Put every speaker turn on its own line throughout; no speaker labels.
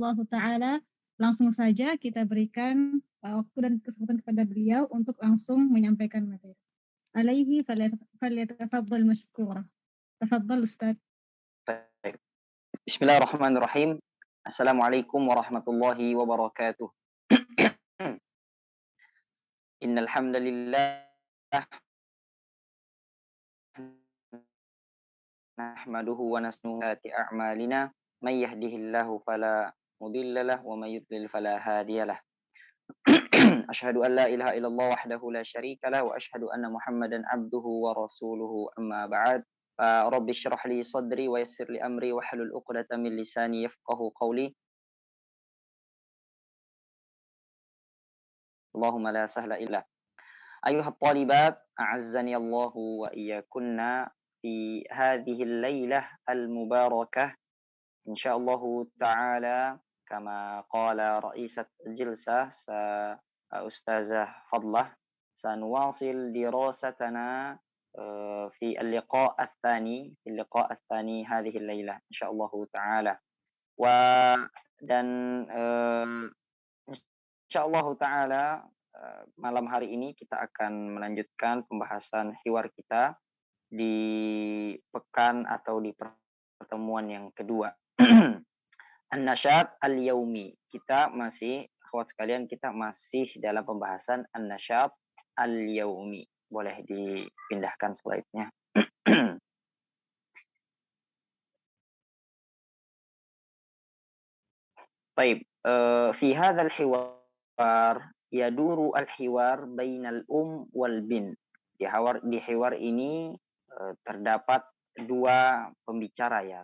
Ta'ala, langsung saja kita berikan waktu dan kesempatan kepada beliau untuk langsung menyampaikan materi. Alaihi falyatafaddal mashkura. Tafaddal Ustaz.
Baik. Bismillahirrahmanirrahim. Assalamualaikum warahmatullahi wabarakatuh. Innal hamdalillah nahmaduhu wa nastaghfiruhu a'malina may yahdihillahu fala mudilla lahu wa may yudlil fala hadiyalah. Asyhadu an la ilaha illallah wahdahu la syarika lah wa asyhadu anna Muhammadan abduhu wa rasuluhu amma ba'd. Rabbi shrah li sadri wa yassir li amri wa hlul 'uqdatam min lisani yafqahu qawli. Allahumma la sahla illa أيها الطالبات أعزني الله وإياكن في هذه الليلة المباركة إن شاء الله تعالى كما قال رئيسة الجلسة أستاذة فضلة سنواصل دراستنا في اللقاء الثاني هذه الليلة إن شاء الله تعالى dan insyaallah taala malam hari ini kita akan melanjutkan pembahasan hiwar kita di pekan atau di pertemuan yang kedua. An-nasyat al-yaumi. Akhwat sekalian, kita masih dalam pembahasan an-nasyat al-yaumi. Boleh dipindahkan slide-nya. Baik, fi hadzal hiwar yaduru al-hiwar bainal wal bin. Di hiwar ini terdapat dua pembicara ya,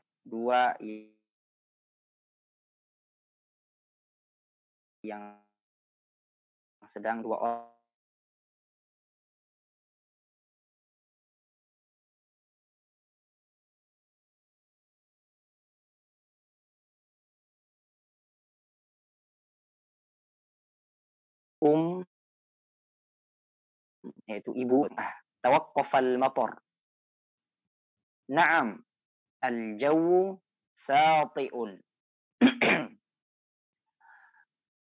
yang sedang dua yaitu ibu. Tawaqqafal matar. Na'am, al-jawu sati'un.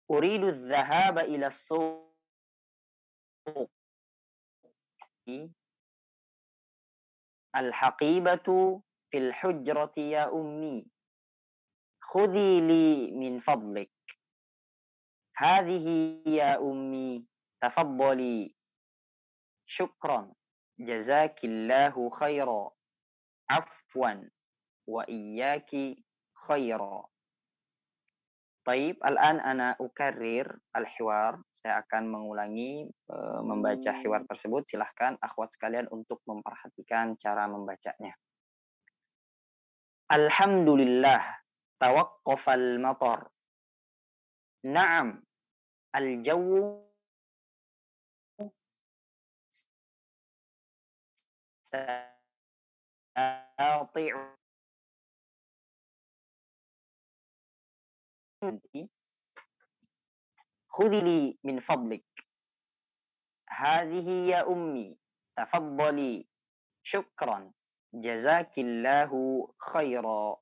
Uridu adh-dhahaba ila as-suq. Al-haqibatu fil hujrati ya ummi. Khudhi li min fadlik. Hadhihi ya ummi. Tafaddali. Syukran. Jazakillahu khaira. Afwan. Wa iyyaki khaira. Taib, al-an ana ukarrir al-hiwar. Saya akan mengulangi membaca hiwar tersebut. Silahkan akhwat sekalian untuk memperhatikan cara membacanya. Alhamdulillah, tawaqqafal matar. Na'am, al-jawu sati'u. Khudhi li min fadlik. Hadhihi ya ummi. Tafaddali. Syukran. Jazakillahu khaira.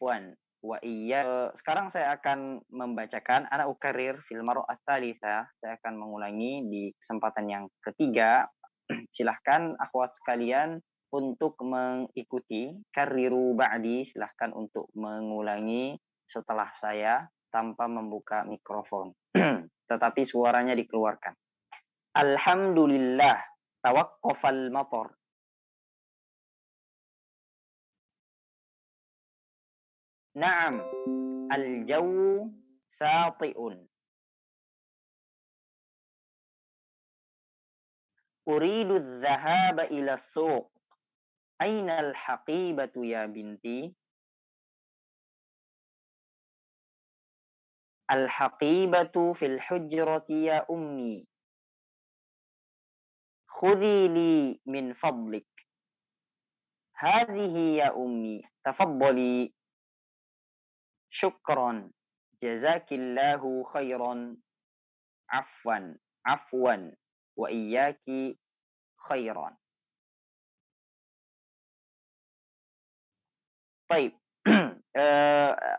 Afwan wa iya. Sekarang saya akan membacakan ana ukarir fil mar'ah tsalitsah. Saya akan mengulangi di kesempatan yang ketiga. Silahkan akhwat sekalian untuk mengikuti. Karriru ba'di, silahkan untuk mengulangi setelah saya tanpa membuka mikrofon. Tetapi suaranya dikeluarkan. Alhamdulillah, tawaqqafal matar. Naam, al-jawu sati'un. Uridu adh-dhahaba ila as-suq. Aina al-haqibatu ya binti? Al-haqibatu fil hujrati ya ummi. Khudhi li min fadlik. Hadhihi ya ummi. Tafaddali. Syukran. Jazakillahu khairan. Afwan. Wa iyyaki khairan. طيب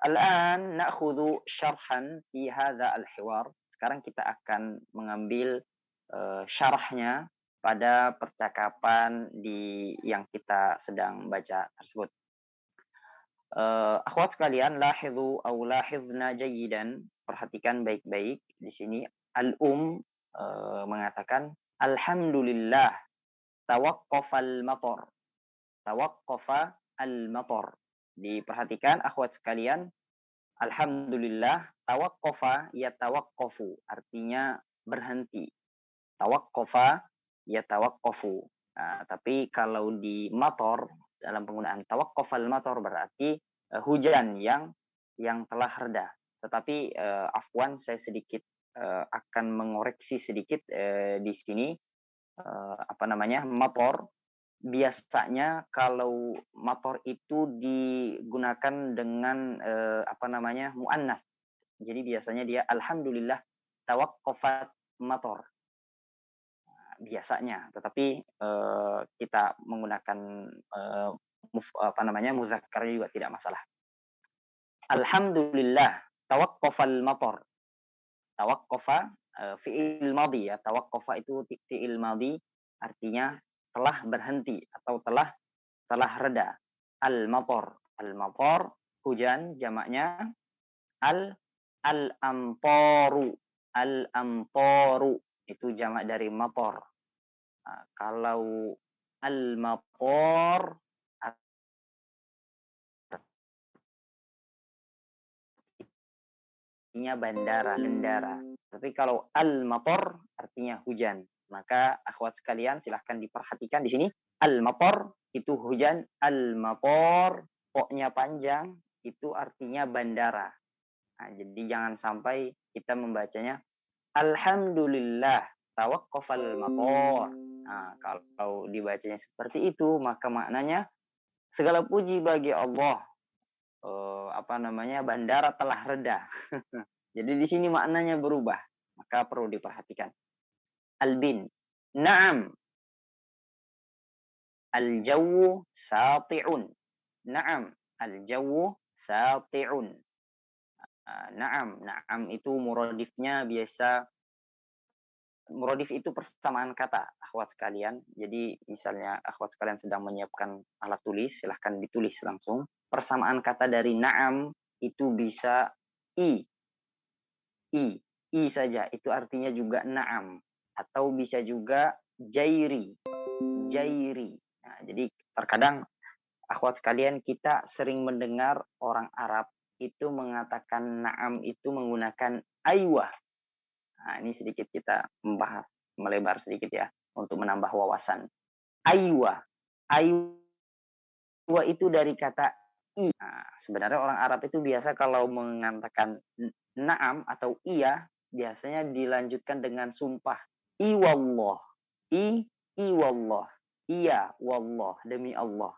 الآن نأخذ شرحا في هذا الحوار. Sekarang kita akan mengambil syarahnya pada percakapan yang kita sedang baca tersebut. Akhwat sekalian, lahidhu au lahidna jayidan, perhatikan baik-baik di sini. Mengatakan alhamdulillah tawaqqafal matar. Tawaqqafa al-matar. Diperhatikan akhwat sekalian, alhamdulillah tawaqqafa yatawaqqafu, artinya berhenti. Tawaqqafa yatawaqqafu. Nah, tapi kalau di matar, dalam penggunaan tawaqqafal matar berarti hujan yang telah reda. Tetapi afwan, saya sedikit akan mengoreksi sedikit di sini. Matar biasanya kalau matar itu digunakan dengan muannats. Jadi biasanya dia alhamdulillah tawaqqafat matar. Biasanya, tetapi kita menggunakan muzakkar juga tidak masalah. Alhamdulillah tawaqqafal matar. Tawaqqafa fi'il madhi ya. Tawaqqafa itu fi'il madhi, artinya telah berhenti atau telah reda. Al-matar. Al-matar hujan, jamaknya al-amtaru. Al-amtaru itu jamak dari matar. Nah, kalau al-matar artinya bandara. Tapi kalau al-matar artinya hujan. Maka akhwat sekalian silahkan diperhatikan di sini. Al-matar itu hujan, al-matar pokoknya panjang itu artinya bandara. Nah, jadi jangan sampai kita membacanya alhamdulillah tawaqqafal matar. Nah, kalau dibacanya seperti itu maka maknanya segala puji bagi Allah. Bandara telah reda. Jadi di sini maknanya berubah. Maka perlu diperhatikan. Al-bin. Naam. Al-jawu sati'un. Naam. Al-jawu sati'un. Naam. Naam itu muradifnya biasa. Muradif itu persamaan kata, akhwat sekalian. Jadi misalnya akhwat sekalian sedang menyiapkan alat tulis, silahkan ditulis langsung. Persamaan kata dari naam itu bisa i saja, itu artinya juga naam. Atau bisa juga jairi. Nah, jadi terkadang akhwat sekalian kita sering mendengar orang Arab itu mengatakan naam itu menggunakan aywa. Nah, ini sedikit kita melebar sedikit ya untuk menambah wawasan. Aywa itu dari kata i. Nah, sebenarnya orang Arab itu biasa kalau mengatakan naam atau iya biasanya dilanjutkan dengan sumpah. I wallah. I wallah. Iya wallah, demi Allah.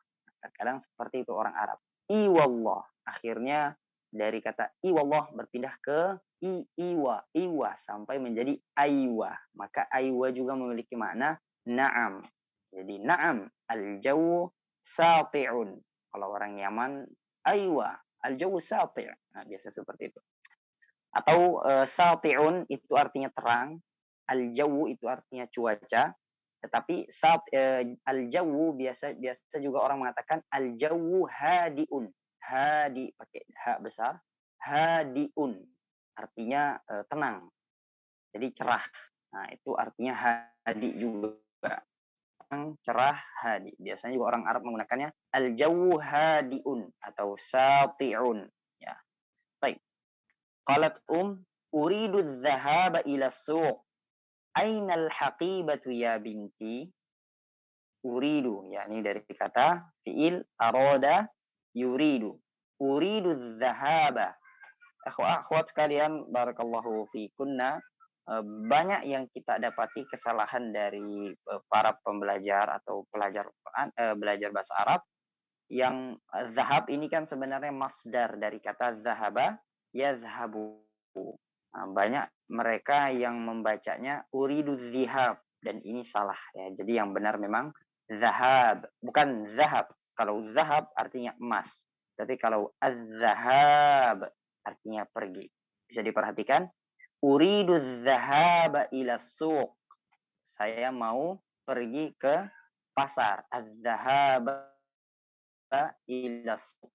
Kadang seperti itu orang Arab. I wallah. Akhirnya dari kata i wallah berpindah ke iwa sampai menjadi aywa. Maka aywa juga memiliki makna na'am. Jadi na'am al-jawu sati'un. Kalau orang Yaman aywa al-jawu sati'. Nah, biasa seperti itu. Atau sati'un itu artinya terang, al-jawu itu artinya cuaca. Tetapi al-jawu biasa juga orang mengatakan al-jawu hadi'un. Hadi pakai ha besar, hadi'un artinya tenang. Jadi cerah. Nah, itu artinya hadi juga. Cerah, hadi. Biasanya juga orang Arab menggunakannya al-jawu hadi'un atau sati'un. Ya. Baik. Qalat uridu adh-dhahaba ila as-suq. Aina al-haqibatu ya binti? Uridu, yakni dari kata fi'il arada yuridu. Uridu adh-dhahaba. Akhwat sekalian, barakallahu fikunna, banyak yang kita dapati kesalahan dari para pembelajar atau belajar bahasa Arab yang zahab ini kan sebenarnya masdar dari kata zahaba yazhabu. Nah, banyak mereka yang membacanya uridu zihab dan ini salah ya. Jadi yang benar memang zahab, bukan zahab. Kalau zahab artinya emas. Tapi kalau az-zahab artinya pergi. Bisa diperhatikan. Uridu az-zahaba ila suq. Saya mau pergi ke pasar. Az-zahaba ila suq.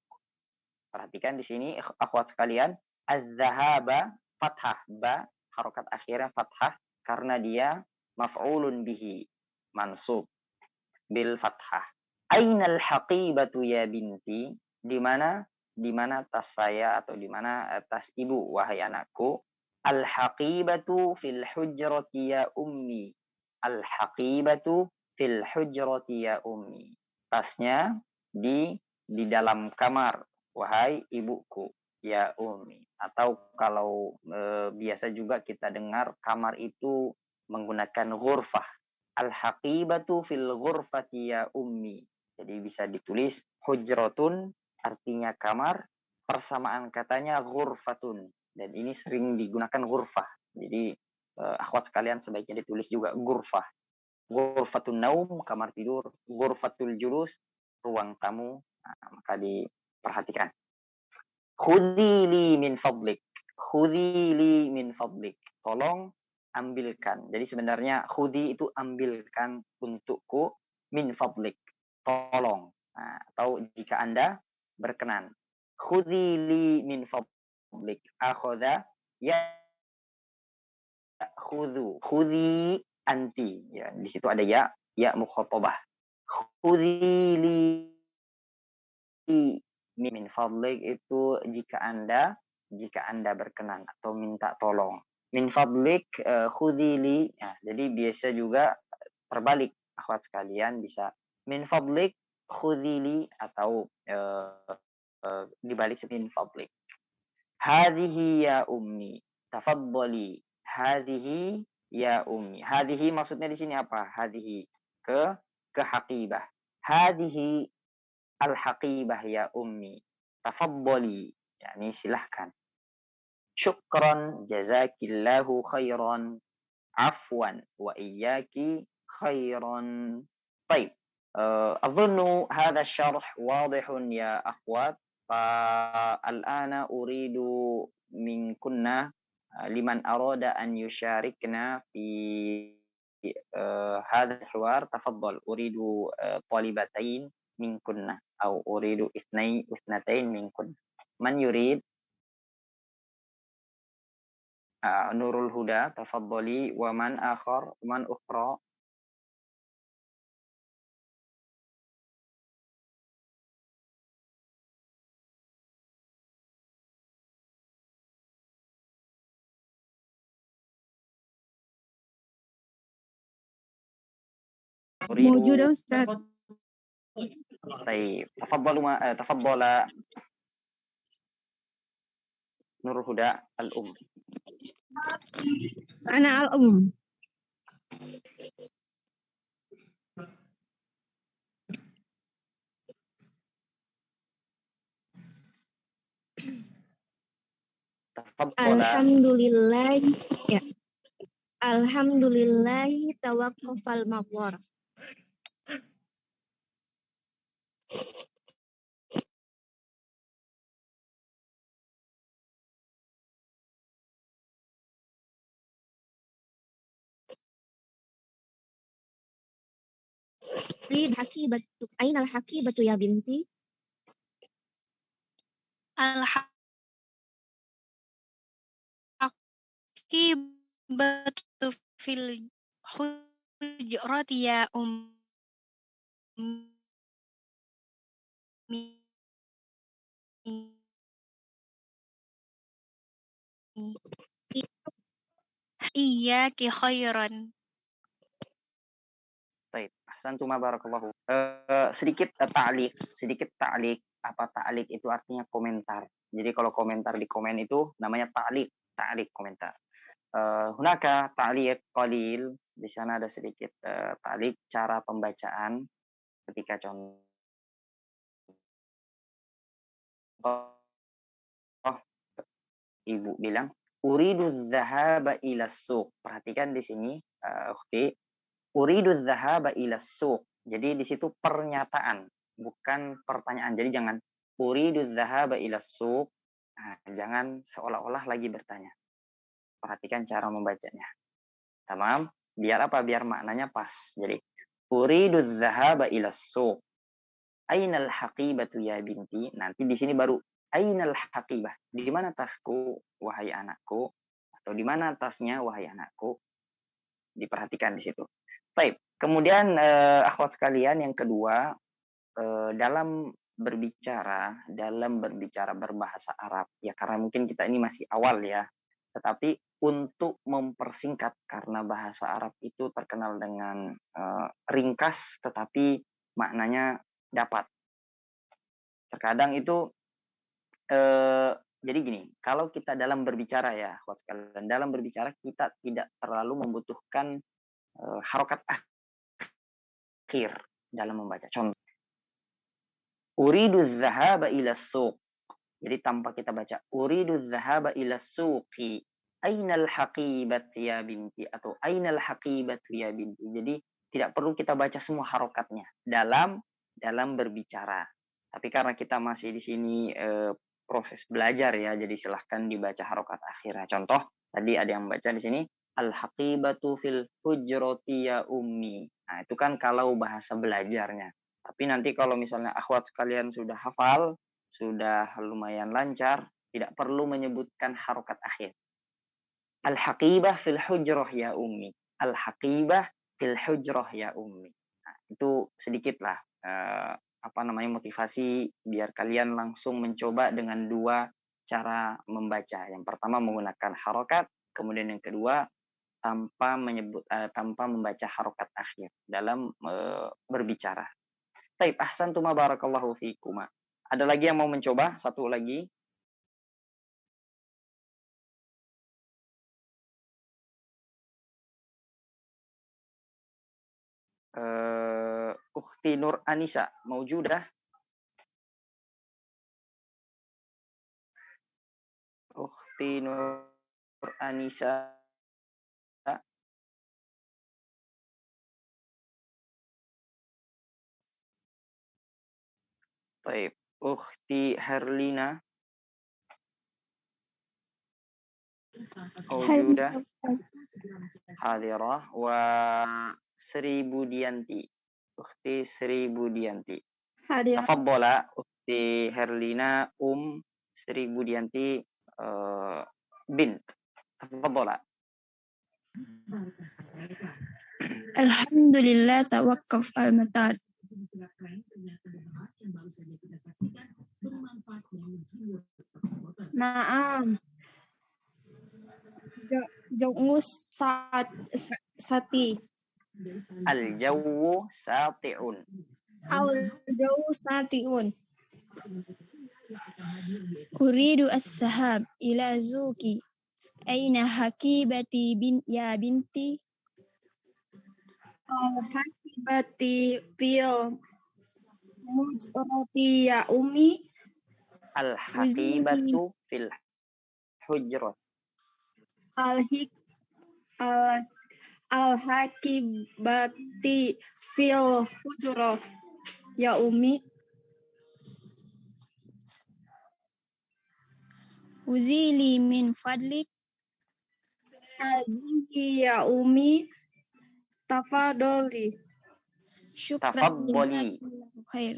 Perhatikan di sini akhwat sekalian, az-zahaba fathah ba, harokat akhirnya fathah karena dia maf'ulun bihi, mansub bil fathah. Ainal haqibatu ya binti? Di mana tas saya atau di mana tas ibu wahai anakku? Al haqibatu fil hujrati ya ummi. Al haqibatu fil hujrati ya ummi. Tasnya di dalam kamar wahai ibuku ya ummi. Atau kalau biasa juga kita dengar kamar itu menggunakan ghurfah. Al-haqibatu fil ghurfati ya ummi. Jadi bisa ditulis hujratun artinya kamar, persamaan katanya ghurfatun. Dan ini sering digunakan ghurfah. Jadi akhwat sekalian sebaiknya ditulis juga ghurfah. Ghurfatun naum, kamar tidur. Ghurfatul julus, ruang tamu. Nah, maka diperhatikan. Khudhi li min fadlik. Khudhi li min fadlik. Tolong ambilkan. Jadi sebenarnya khudhi itu ambilkan untukku min fadlik. Tolong. Nah, atau jika Anda berkenan. Khudhi li min fadlik. Akhadha ya khudhu. Khudhi anti. Ya, di situ ada ya mukhatabah. Khudhi li min fadlik itu jika Anda berkenan atau minta tolong. Min fadlik khudili. Ya, jadi biasa juga terbalik akhwat sekalian bisa min fadlik khudili atau dibalik min fadlik. Hadhihi ya ummi. Tafaddali. Hadhihi ya ummi. Hadhihi maksudnya di sini apa? Hadhihi ke haqibah. Hadhihi al-haqibah ya ummi. Tafaddali. Yani silahkan. Syukran jazakillahu khairan. Afwan wa iyyaki khairan. طيب أظن هذا الشرح واضح يا أخوات. فالآن أريد منكن لمن أراد أن يشاركنا في هذا الحوار تفضل. أريد طالبتين منكن أو أريد اثنتين منكن. من يريد؟ نور الهدى تفضلي. ومن آخر؟ ومن أخرى؟
موجودة أستاذ.
طيب تفضل نور الهدى الأم.
أنا الأم.
تفضل.
Alhamdulillah ya. Alhamdulillah tawaqqafal maqwar. Lid hakibatu. Aina al-hakibatu ya binti?
Al-hakibatu fil hujrati ya ummi. Iyyaki khairan.
Baik, ahsantum barakallahu. Sedikit ta'liq. Apa ta'liq itu artinya komentar. Jadi kalau komentar di komen itu namanya ta'liq komentar. Hunaka ta'liq qalil. Di sana ada sedikit ta'liq cara pembacaan ketika contoh ibu bilang uridu dzahaba ila suq. Perhatikan di sini ukhti, uridu dzahaba ila suq. Jadi di situ pernyataan, bukan pertanyaan. Jadi jangan uridu dzahaba ila suq. Nah, jangan seolah-olah lagi bertanya. Perhatikan cara membacanya. Tamam? Biar apa? Biar maknanya pas. Jadi, uridu dzahaba ila suq. Ainal haqibatu ya binti. Nanti di sini baru ainal haqibah. Di mana tasku wahai anakku? Atau di mana tasnya wahai anakku? Diperhatikan di situ. Baik. Kemudian akhwat sekalian yang kedua, dalam berbicara berbahasa Arab ya, karena mungkin kita ini masih awal ya, tetapi untuk mempersingkat karena bahasa Arab itu terkenal dengan ringkas tetapi maknanya dapat. Terkadang itu jadi gini, kalau kita dalam berbicara ya, dalam berbicara kita tidak terlalu membutuhkan harokat akhir dalam membaca. Contoh, uridu dzahaba ila suq. Jadi tanpa kita baca uridu dzahaba ila suqi. Ainal haqibat ya binti atau ainal haqibat ya binti. Jadi tidak perlu kita baca semua harokatnya dalam berbicara. Tapi karena kita masih di sini proses belajar ya, jadi silahkan dibaca harokat akhirnya. Contoh tadi ada yang baca di sini al haqibatu fil hujrati ya ummi. Nah, itu kan kalau bahasa belajarnya. Tapi nanti kalau misalnya akhwat sekalian sudah hafal, sudah lumayan lancar, tidak perlu menyebutkan harokat akhir. Al-haqibah fil hujrah ya ummi. Al-haqibah fil hujrah ya ummi. Nah, itu sedikitlah motivasi biar kalian langsung mencoba dengan dua cara membaca. Yang pertama menggunakan harokat, kemudian yang kedua tanpa membaca harokat akhir dalam berbicara. Baik, ahsantum barakallahu fikum. Ada lagi yang mau mencoba? Satu lagi. Ukhti Nur Anisa, maujudah? Ukhti Nur Anisa. Baik, Ukhti Herlina. Maujudah? Hadirah. Wa Sri Budianti. Ukhti Sri Budianti.
Hadirah.
Tafaddola Ukhti Herlina Sri Budianti bint. Tafaddola.
Alhamdulillah tawakkaf al-matar. Naam. Jaumus sati.
Al-jawu sati'un.
Al-jawu sati'un. Uridu as-sahab ila zuki. Aina hakibati ya binti? Al-hakibati fil hujrati ya ummi.
Al-hakibatu fil hujrat.
Al-hakibati fil hujrah ya ummi. Uzili min fadlik. Azizi ya ummi. Tafadoli.
Tafaddali.
Khair.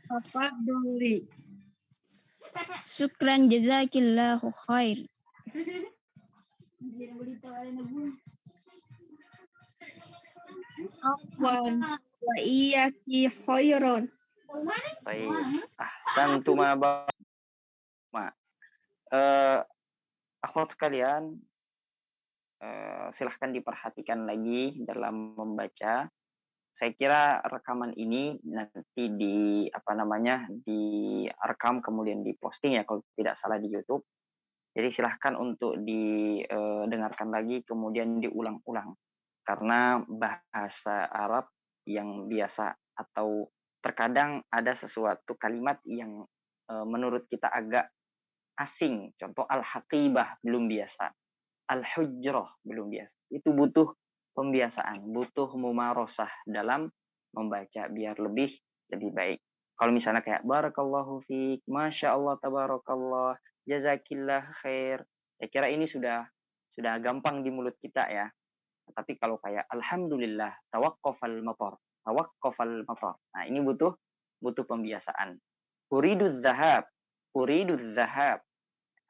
Tafadoli. Syukran jazakillahu khair. Afwan wa iyaki khairan.
Baik. Ahsantum akhwat sekalian, silahkan diperhatikan lagi dalam membaca. Saya kira rekaman ini nanti direkam kemudian diposting ya kalau tidak salah di YouTube. Jadi silahkan untuk didengarkan lagi kemudian diulang-ulang. Karena bahasa Arab yang biasa atau terkadang ada sesuatu kalimat yang menurut kita agak asing. Contoh al-haqibah belum biasa. Al-hujrah belum biasa. Itu butuh pembiasaan, butuh mumarosah dalam membaca biar lebih baik. Kalau misalnya kayak barakallahu fiik, masya Allah, tabarakallah, jazakillah khair, saya kira ini sudah gampang di mulut kita ya. Tapi kalau kayak alhamdulillah, tawaqqafal matar, tawaqqafal matar. Nah, ini butuh pembiasaan. Uriduz zahab, uriduz zahab.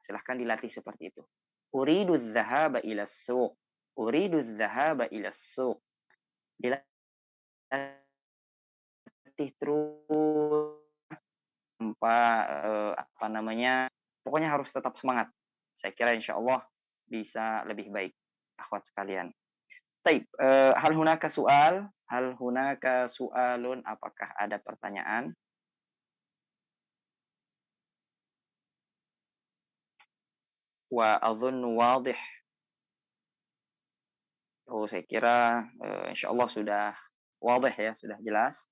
Silahkan dilatih seperti itu. Uriduz zahaba ila suq, uriduz zahaba ila suq. Dilatih terus apa namanya, pokoknya harus tetap semangat. Saya kira insya Allah bisa lebih baik, akhwat sekalian. Taib, hal hunaka soal, hal hunaka soalun, apakah ada pertanyaan? Wa adhunnu wadih. Oh, saya kira insya Allah sudah wadih ya, sudah jelas.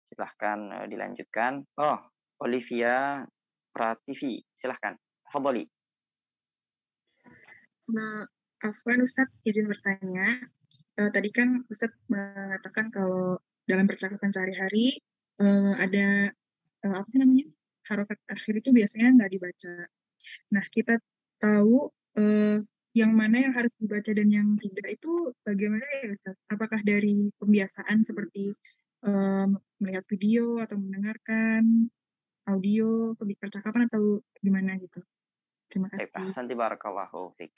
Silahkan dilanjutkan. Oh, Olivia Prativi, silahkan. Fadhali.
Nah, Afwan Ustadz izin bertanya. Tadi kan Ustadz mengatakan kalau dalam percakapan sehari-hari ada apa sih namanya, harokat akhir itu biasanya nggak dibaca. Nah, kita tahu yang mana yang harus dibaca dan yang tidak itu bagaimana ya Ustadz? Apakah dari pembiasaan seperti melihat video atau mendengarkan audio percakapan atau gimana gitu? Terima
Baik,
kasih.
ahsanti barakallahu fiik.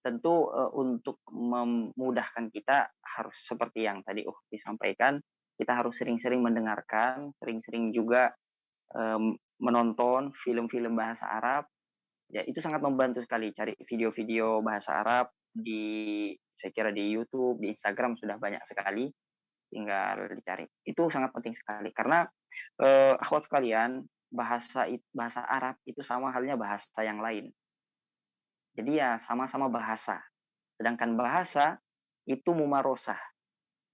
Tentu untuk memudahkan kita harus seperti yang tadi disampaikan, kita harus sering-sering mendengarkan, sering-sering juga menonton film-film bahasa Arab. Ya, itu sangat membantu sekali. Cari video-video bahasa Arab saya kira di YouTube, di Instagram sudah banyak sekali, tinggal dicari. Itu sangat penting sekali karena akhwat sekalian, bahasa Arab itu sama halnya bahasa yang lain. Jadi ya sama-sama bahasa. Sedangkan bahasa itu mumarosah.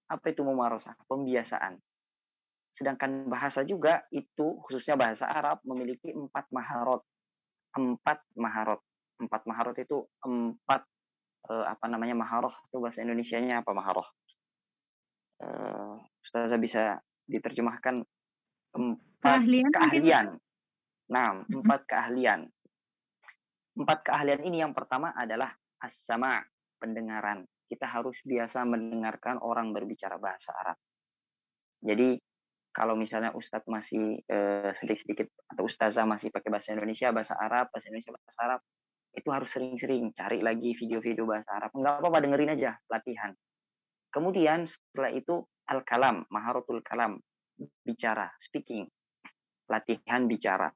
Apa itu mumarosah? Pembiasaan. Sedangkan bahasa juga itu, khususnya bahasa Arab, memiliki 4 maharot. 4 maharot. 4 maharot itu 4 apa namanya maharoh itu bahasa Indonesianya apa maharoh? Ustazah bisa diterjemahkan 4 keahlian. Nah, 4 keahlian. 4 keahlian ini yang pertama adalah as-sama', pendengaran. Kita harus biasa mendengarkan orang berbicara bahasa Arab. Jadi kalau misalnya Ustadz masih sedikit-sedikit atau Ustazah masih pakai bahasa Indonesia, bahasa Indonesia, bahasa Arab, itu harus sering-sering cari lagi video-video bahasa Arab. Enggak apa-apa, dengerin aja, latihan. Kemudian setelah itu al-kalam, maharatul kalam, bicara, speaking, latihan bicara.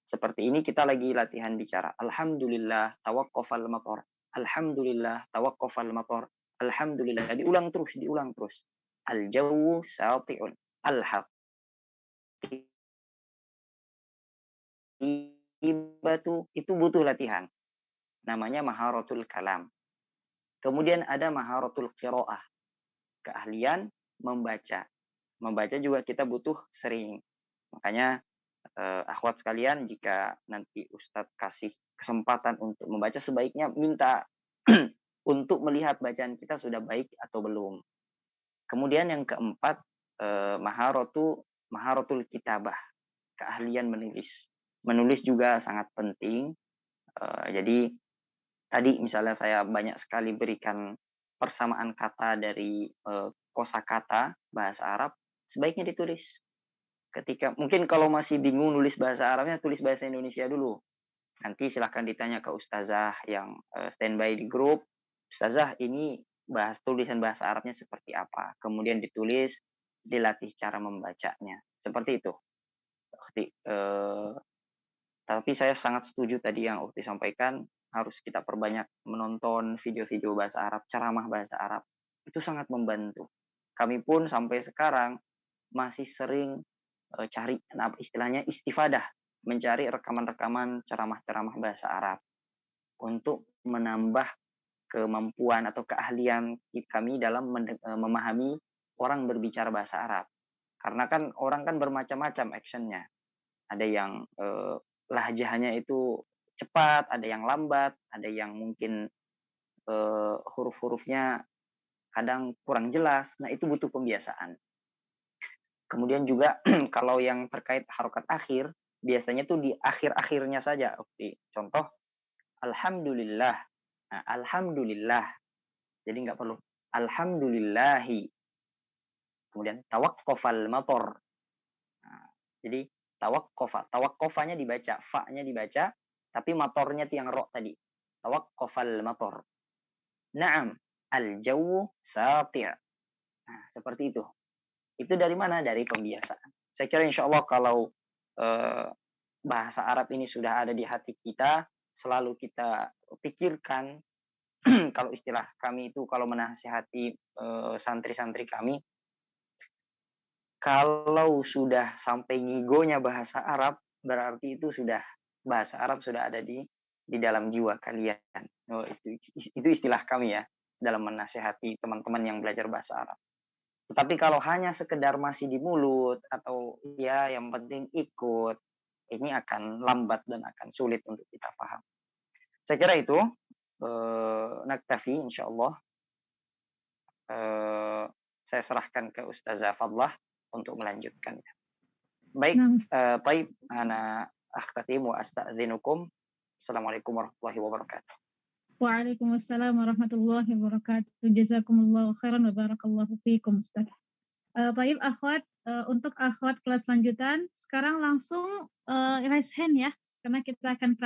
Seperti ini kita lagi latihan bicara. Alhamdulillah, tawaqqafal matar. Alhamdulillah, tawaqqafal matar. Alhamdulillah, diulang terus. Al-jawu sati'un. Al-haqibatu, itu butuh latihan. Namanya maharatul kalam. Kemudian ada maharatul qiraah, keahlian membaca. Membaca juga kita butuh sering. Makanya akhwat sekalian, jika nanti Ustadz kasih kesempatan untuk membaca, sebaiknya minta untuk melihat bacaan kita sudah baik atau belum. Kemudian yang keempat, maharatul kitabah, keahlian menulis. Menulis juga sangat penting. Jadi tadi misalnya saya banyak sekali berikan persamaan kata dari kosakata bahasa Arab, sebaiknya ditulis. Ketika mungkin kalau masih bingung nulis bahasa Arabnya, tulis bahasa Indonesia dulu. Nanti silahkan ditanya ke Ustazah yang standby di grup. Ustazah, ini tulisan bahasa Arabnya seperti apa? Kemudian ditulis, dilatih cara membacanya. Seperti itu. Tapi saya sangat setuju tadi yang Ukti sampaikan, harus kita perbanyak menonton video-video bahasa Arab, ceramah bahasa Arab. Itu sangat membantu. Kami pun sampai sekarang masih sering cari istilahnya istifadah, mencari rekaman-rekaman ceramah-ceramah bahasa Arab untuk menambah kemampuan atau keahlian kami dalam memahami orang berbicara bahasa Arab. Karena kan orang kan bermacam-macam actionnya. Ada yang lahjahnya itu cepat, ada yang lambat, ada yang mungkin huruf-hurufnya kadang kurang jelas. Nah, itu butuh pembiasaan. Kemudian juga kalau yang terkait harokat akhir, biasanya tuh di akhir-akhirnya saja. Oke. Contoh, alhamdulillah. Nah, alhamdulillah. Jadi nggak perlu alhamdulillahi. Kemudian tawaqqafal mator. Nah, jadi tawaqqafanya dibaca, fa-nya dibaca, tapi motornya itu yang ro tadi. Tawaqqafal mator. Naam, al-jawu sati'. Nah, seperti itu. Itu dari mana? Dari pembiasaan. Saya kira insya Allah kalau bahasa Arab ini sudah ada di hati kita, selalu kita pikirkan, kalau istilah kami itu kalau menasihati santri-santri kami, kalau sudah sampai ngigonya bahasa Arab, berarti itu sudah bahasa Arab sudah ada di dalam jiwa kalian. Oh, itu istilah kami ya dalam menasihati teman-teman yang belajar bahasa Arab. Tetapi kalau hanya sekedar masih di mulut atau ya yang penting ikut, ini akan lambat dan akan sulit untuk kita paham. Saya kira itu naktafi insyaallah. Saya serahkan ke Ustazah Fadlah untuk melanjutkan. Baik, baik, ana akhtatim wa asta'dzinukum. Assalamualaikum warahmatullahi wabarakatuh.
Waalaikumsalam warahmatullahi wabarakatuh. Jazakumullahu khairan wa barakallahu fiikum Ustaz. Baik akhwat, untuk akhwat kelas lanjutan sekarang langsung raise hand ya, karena kita akan